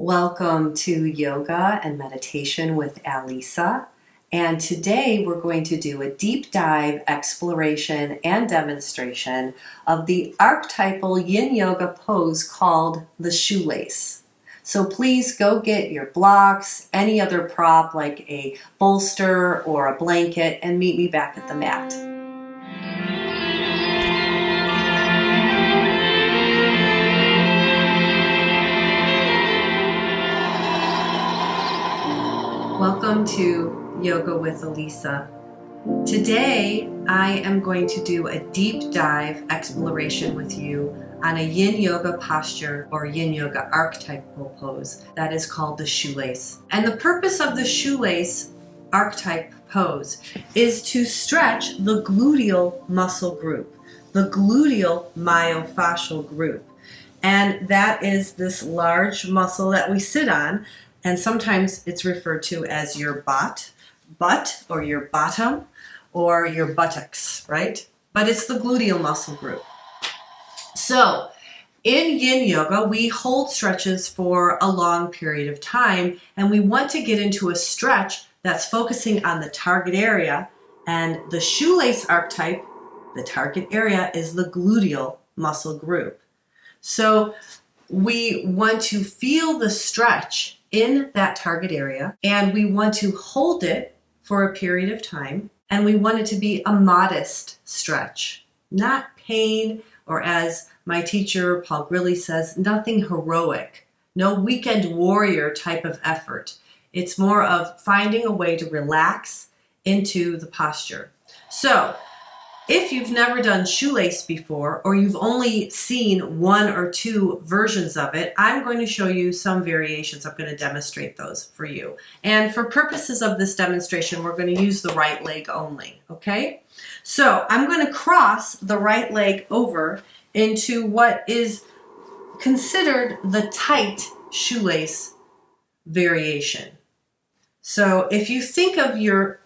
Welcome to Yoga and Meditation with Alisa. And today we're going to do a deep dive exploration and demonstration of the archetypal Yin Yoga pose called the shoelace. So please go get your blocks, any other prop like a bolster or a blanket, and meet me back at the mat. Welcome to Yoga with Alisa. Today I am going to do a deep dive exploration with you on a Yin Yoga posture or Yin Yoga archetypal pose that is called the shoelace. And the purpose of the shoelace archetype pose is to stretch the gluteal muscle group, the gluteal myofacial group. And that is this large muscle that we sit on. And sometimes it's referred to as your butt or your bottom or your buttocks, right? But it's the gluteal muscle group. So in Yin Yoga, we hold stretches for a long period of time, and we want to get into a stretch that's focusing on the target area. And the shoelace archetype, the target area is the gluteal muscle group. So we want to feel the stretch in that target area, and we want to hold it for a period of time, and we want it to be a modest stretch, not pain, or as my teacher Paul Grilly says, nothing heroic, no weekend warrior type of effort. It's more of finding a way to relax into the posture. So if you've never done shoelace before, or you've only seen one or two versions of it, I'm going to show you some variations. I'm going to demonstrate those for you. And for purposes of this demonstration, we're going to use the right leg only, okay? So I'm going to cross the right leg over into what is considered the tight shoelace variation. So if you think of your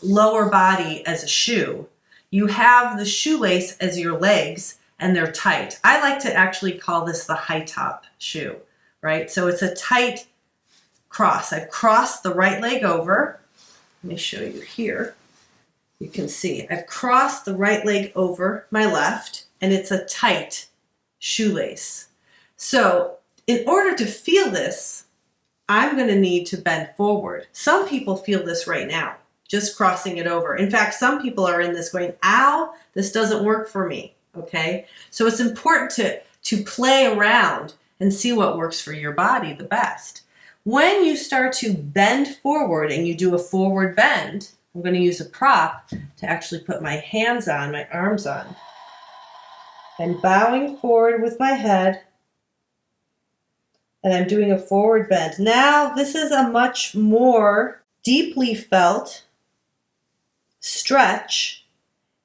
lower body as a shoe, you have the shoelace as your legs, and they're tight. I like to actually call this the Hightop shoe, right? So it's a tight cross. I've crossed the right leg over. Let me show you here. You can see I've crossed the right leg over my left, and it's a tight shoelace. So in order to feel this, I'm going to need to bend forward. Some people feel this right now, just crossing it over. In fact, some people are in this going, ow, this doesn't work for me, okay? So it's important to play around and see what works for your body the best. When you start to bend forward and you do a forward bend, I'm going to use a prop to actually put my hands on, my arms on. I'm bowing forward with my head, and I'm doing a forward bend. Now, this is a much more deeply felt stretch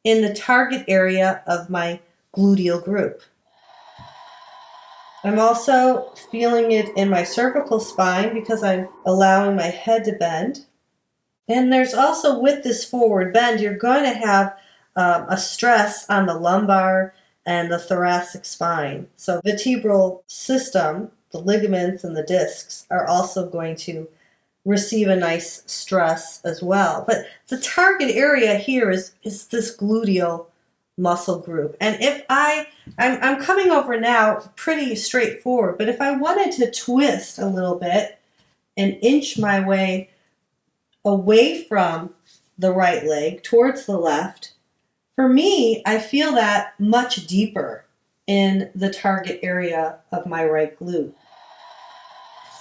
in the target area of my gluteal group. I'm also feeling it in my cervical spine because I'm allowing my head to bend. And there's also, with this forward bend, you're going to have a stress on the lumbar and the thoracic spine. So vertebral system, the ligaments and the discs, are also going to receive a nice stress as well. But the target area here is this gluteal muscle group. And if I'm coming over now pretty straightforward, but if I wanted to twist a little bit and inch my way away from the right leg towards the left, for me, I feel that much deeper in the target area of my right glute.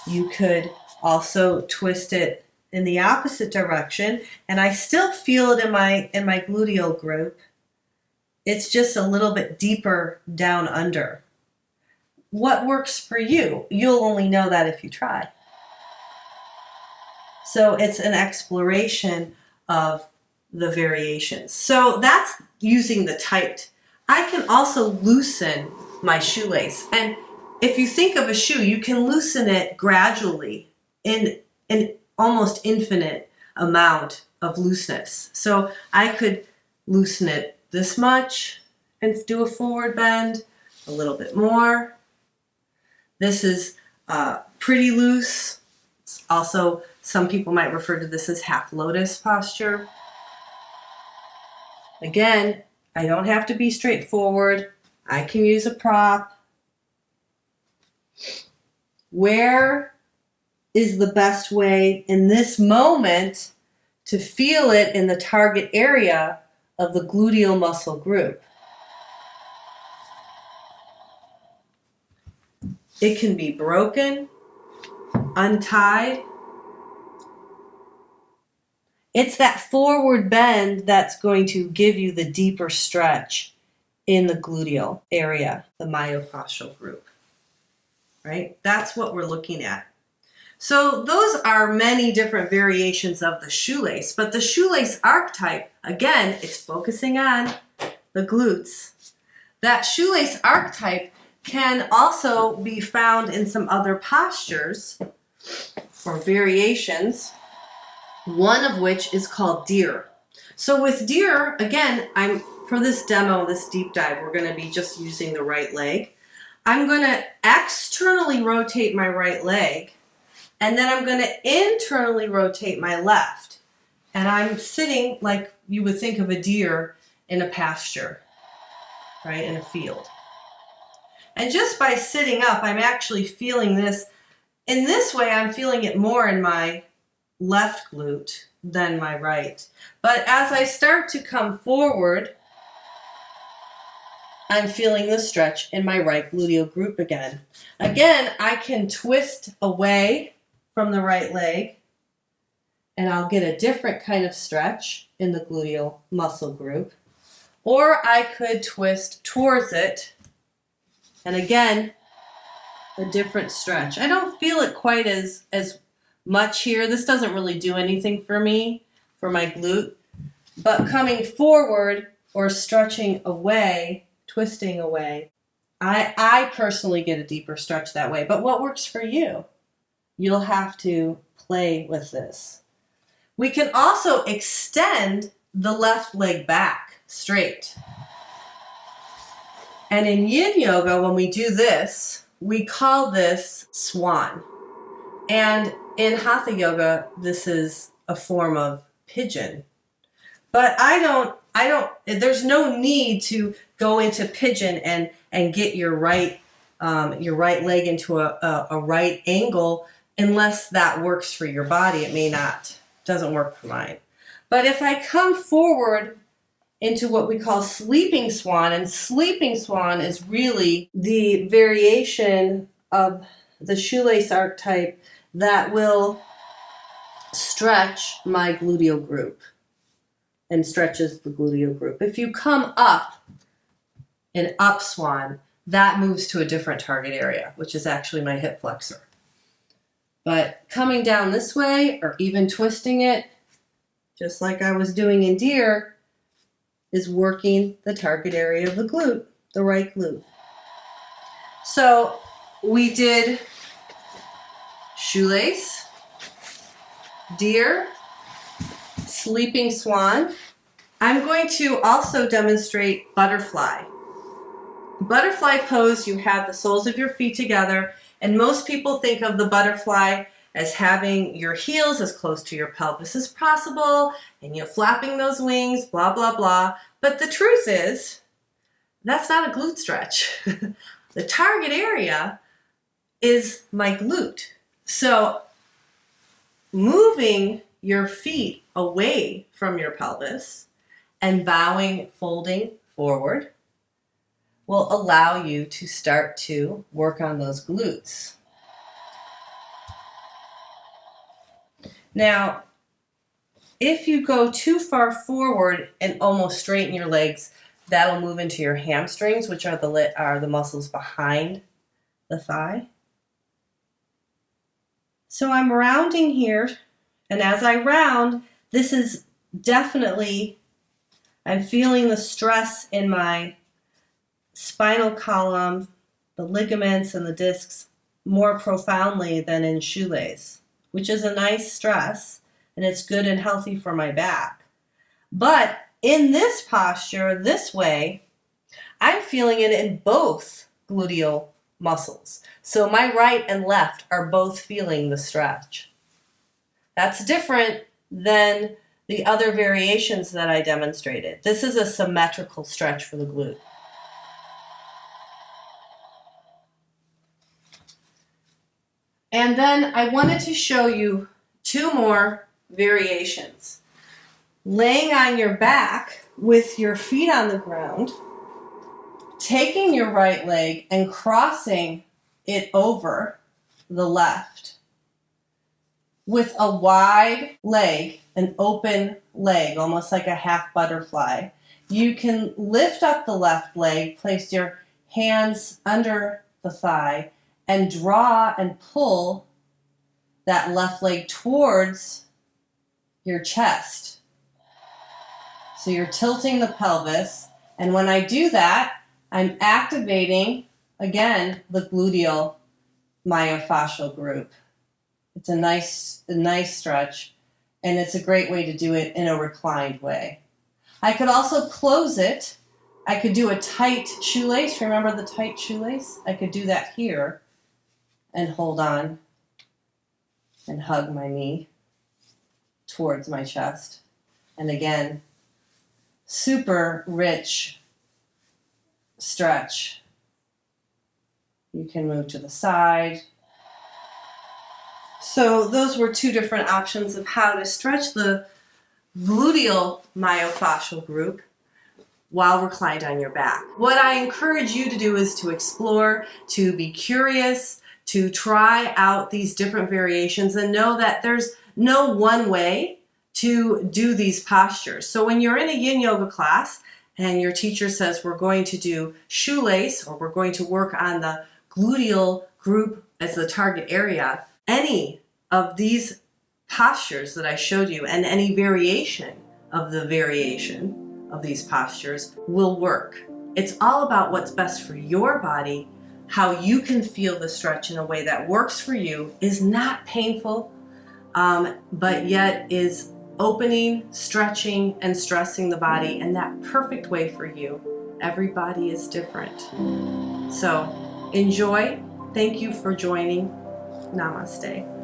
You could also twist it in the opposite direction, and I still feel it in my gluteal group. It's just a little bit deeper down under. What works for you? You'll only know that if you try. So it's an exploration of the variations. So that's using the tight. I can also loosen my shoelace. And if you think of a shoe, you can loosen it gradually in an almost infinite amount of looseness. So I could loosen it this much and do a forward bend, a little bit more. This is pretty loose. Also, some people might refer to this as half lotus posture. Again, I don't have to be straightforward. I can use a prop. Where is the best way in this moment to feel it in the target area of the gluteal muscle group? It can be broken, untied. It's that forward bend that's going to give you the deeper stretch in the gluteal area, the myofacial group, right? That's what we're looking at. So those are many different variations of the shoelace, but the shoelace archetype, again, it's focusing on the glutes. That shoelace archetype can also be found in some other postures or variations, one of which is called deer. So with deer, again, for this demo, this deep dive, we're going to be just using the right leg. I'm going to externally rotate my right leg, and then I'm going to internally rotate my left. And I'm sitting like you would think of a deer in a pasture, right, in a field. And just by sitting up, I'm actually feeling this. In this way, I'm feeling it more in my left glute than my right. But as I start to come forward, I'm feeling the stretch in my right gluteal group again. Again, I can twist away from the right leg, and I'll get a different kind of stretch in the gluteal muscle group. Or I could twist towards it, and again, a different stretch. I don't feel it quite as much here. This doesn't really do anything for me, for my glute. But coming forward or stretching away, twisting away, I personally get a deeper stretch that way. But what works for you? You'll have to play with this. We can also extend the left leg back straight. And in Yin Yoga, when we do this, we call this Swan. And in Hatha Yoga, this is a form of pigeon. But there's no need to go into pigeon and get your right leg into a right angle unless that works for your body. It may not. Doesn't work for mine. But if I come forward into what we call sleeping swan, and sleeping swan is really the variation of the shoelace archetype that will stretch my gluteal group and stretches the gluteal group. If you come up in up swan, that moves to a different target area, which is actually my hip flexor. But coming down this way, or even twisting it, just like I was doing in deer, is working the target area of the glute, the right glute. So we did shoelace, deer, sleeping swan. I'm going to also demonstrate butterfly. Butterfly pose, you have the soles of your feet together, and most people think of the butterfly as having your heels as close to your pelvis as possible, and you're flapping those wings, blah, blah, blah. But the truth is, that's not a glute stretch. The target area is my glute. So moving your feet away from your pelvis and bowing, folding forward will allow you to start to work on those glutes. Now, if you go too far forward and almost straighten your legs, that'll move into your hamstrings, which are the muscles behind the thigh. So I'm rounding here, and as I round, this is definitely, I'm feeling the stress in my spinal column, the ligaments and the discs more profoundly than in shoelace, which is a nice stress, and it's good and healthy for my back. But in this posture, this way, I'm feeling it in both gluteal muscles. So my right and left are both feeling the stretch. That's different than the other variations that I demonstrated. This is a symmetrical stretch for the glute. And then I wanted to show you two more variations. Laying on your back with your feet on the ground, taking your right leg and crossing it over the left with a wide leg, an open leg, almost like a half butterfly. You can lift up the left leg, place your hands under the thigh, and draw and pull that left leg towards your chest. So you're tilting the pelvis, and when I do that, I'm activating, again, the gluteal myofacial group. It's a nice stretch, and it's a great way to do it in a reclined way. I could also close it. I could do a tight shoelace. Remember the tight shoelace? I could do that here and hold on and hug my knee towards my chest. And again, super rich stretch. You can move to the side. So those were two different options of how to stretch the gluteal myofascial group while reclined on your back. What I encourage you to do is to explore, to be curious, to try out these different variations, and know that there's no one way to do these postures. So when you're in a yin yoga class and your teacher says we're going to do shoelace, or we're going to work on the gluteal group as the target area, any of these postures that I showed you and any variation of the variation of these postures will work. It's all about what's best for your body, how you can feel the stretch in a way that works for you, is not painful, but yet is opening, stretching, and stressing the body in that perfect way for you. Every body is different. So enjoy. Thank you for joining. Namaste.